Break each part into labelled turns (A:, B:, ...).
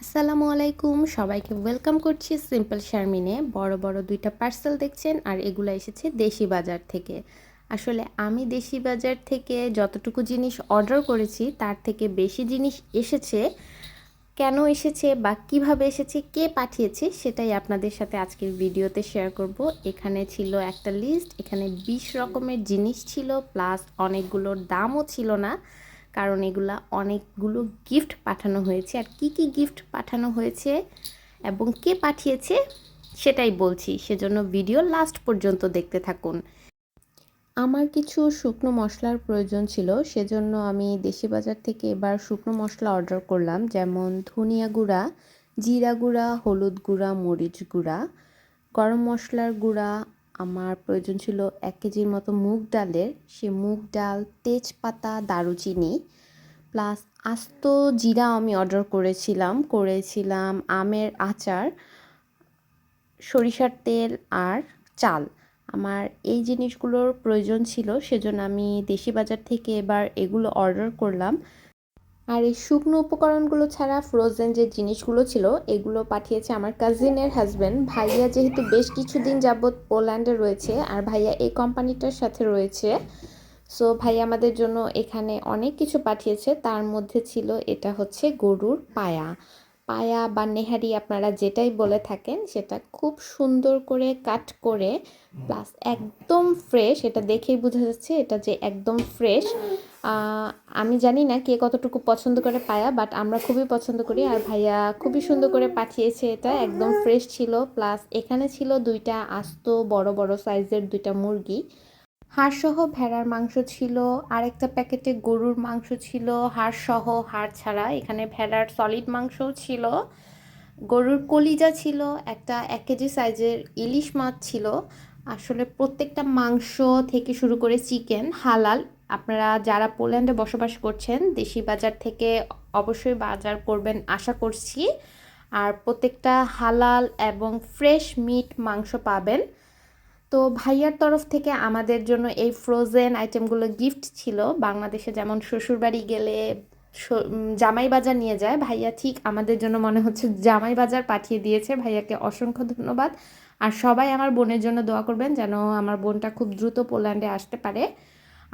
A: আসসালামু আলাইকুম, সবাইকে ওয়েলকাম করছি সিম্পল শারমিনে। বড় বড় দুইটা পার্সেল দেখছেন, আর এগুলো এসেছে দেশি বাজার থেকে। আসলে আমি দেশি বাজার থেকে যতটুকু জিনিস অর্ডার করেছি তার থেকে বেশি জিনিস এসেছে। কেন এসেছে বা কিভাবে এসেছে, কে পাঠিয়েছে, সেটাই আপনাদের সাথে আজকের ভিডিওতে শেয়ার করব। এখানে ছিল একটা লিস্ট, এখানে 20 রকমের জিনিস ছিল, প্লাস অনেকগুলোর দামও ছিল না, কারণ এগুলা অনেকগুলো গিফট পাঠানো হয়েছে। আর কি কি গিফট পাঠানো হয়েছে এবং কে পাঠিয়েছে সেটাই বলছি, সেজন্য ভিডিও লাস্ট পর্যন্ত দেখতে থাকুন। আমার কিছু শুকনো মশলার প্রয়োজন ছিল, সেজন্য আমি দেশি বাজার থেকে এবার শুকনো মশলা অর্ডার করলাম, যেমন ধনিয়া গুঁড়া, জিরা গুঁড়া, হলুদ গুঁড়া, মরিচ গুঁড়া, গরম মশলার গুঁড়া। আমার প্রয়োজন ছিল 1 কেজির মতো মুগ ডালের, সে মুগ ডাল, তেজপাতা, দারুচিনি, প্লাস আস্ত জিরা আমি অর্ডার করেছিলাম আমের আচার, সরিষার তেল আর চাল। আমার এই জিনিসগুলোর প্রয়োজন ছিল, সেজন্য আমি দেশি বাজার থেকে এবার এগুলো অর্ডার করলাম। আর এই শুকনো উপকরণগুলো ছাড়া ফ্রোজেন যে জিনিসগুলো ছিল এগুলো পাঠিয়েছে আমার কাজিনের হাজব্যান্ড। ভাইয়া যেহেতু বেশ কিছুদিন যাবৎ পোল্যান্ডে রয়েছে আর ভাইয়া এই কোম্পানিটার সাথে রয়েছে, সো ভাইয়া আমাদের জন্য এখানে অনেক কিছু পাঠিয়েছে। তার মধ্যে ছিল এটা হচ্ছে গরুর পায়া, পায়া বা নেহারি আপনারা যেটাই বলে থাকেন, সেটা খুব সুন্দর করে কাট করে, প্লাস একদম ফ্রেশ, এটা দেখেই বোঝা যাচ্ছে এটা যে একদম ফ্রেশ। আমি জানি না কে কতটুকু পছন্দ করে পায়া, বাট আমরা খুবই পছন্দ করি। আর ভাইয়া খুবই সুন্দর করে পাঠিয়েছে, এটা একদম ফ্রেশ ছিল। প্লাস এখানে ছিল দুইটা আস্ত বড় বড় সাইজের দুইটা মুরগি, হাড়সহ ভেড়ার মাংস ছিল, আরেকটা প্যাকেটে গরুর মাংস ছিল হাড়সহ, হাড় ছাড়া। এখানে ভেড়ার সলিড মাংসও ছিল, গরুর কলিজা ছিল, একটা 1 কেজি সাইজের ইলিশ মাছ ছিল। আসলে প্রত্যেকটা মাংস থেকে শুরু করে চিকেন হালাল। আপনারা যারা পোল্যান্ডে বসবাস করছেন দেশি বাজার থেকে অবশ্যই বাজার করবেন আশা করছি। আর প্রত্যেকটা হালাল এবং ফ্রেশ মিট মাংস পাবেন। তো ভাইয়ার তরফ থেকে আমাদের জন্য এই ফ্রোজেন আইটেমগুলো গিফট ছিল। বাংলাদেশে যেমন শ্বশুরবাড়ি গেলে জামাই বাজার নিয়ে যায়, ভাইয়া ঠিক আমাদের জন্য মনে হচ্ছে জামাই বাজার পাঠিয়ে দিয়েছে। ভাইয়াকে অসংখ্য ধন্যবাদ। আর সবাই আমার বোনের জন্য দোয়া করবেন যেন আমার বোনটা খুব দ্রুত পোল্যান্ডে আসতে পারে।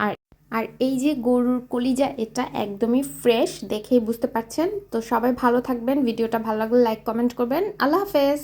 A: আর আর এই যে গরুর কলিজা, এটা একদমই ফ্রেশ, দেখেই বুঝতে পারছেন। তো সবাই ভালো থাকবেন, ভিডিওটা ভালো লাগলে লাইক কমেন্ট করবেন। আল্লাহ হাফেজ।